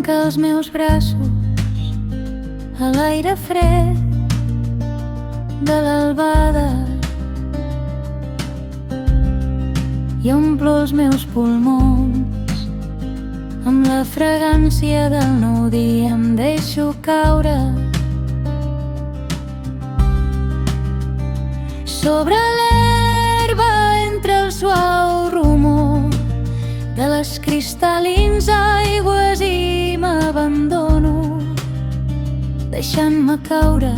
tanca els meus braços a l'aire fred de l'albada i omplo els meus pulmons amb la fragància del nou dia. Em deixo caure sobre l'herba entre el suau rumor de les cristal·lins aigües i m'abandono, deixant-me caure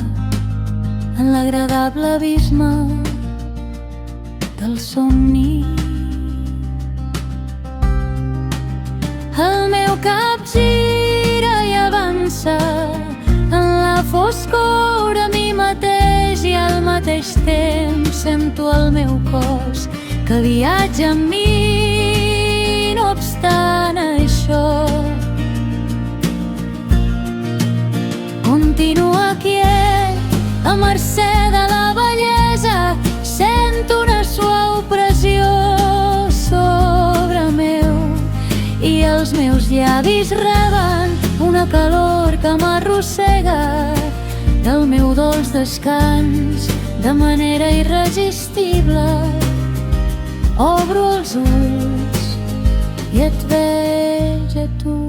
en l'agradable abisme del somni. El meu cap gira i avança en la foscor a mi mateix i al mateix temps sento el meu cos que viatja amb mi. No obstant això, continua quiet a mercè de la bellesa. Sento una suau pressió sobre meu i els meus llavis reben una calor que m'arrossega del meu dolç descans de manera irresistible. Obro els ulls i et veig a tu.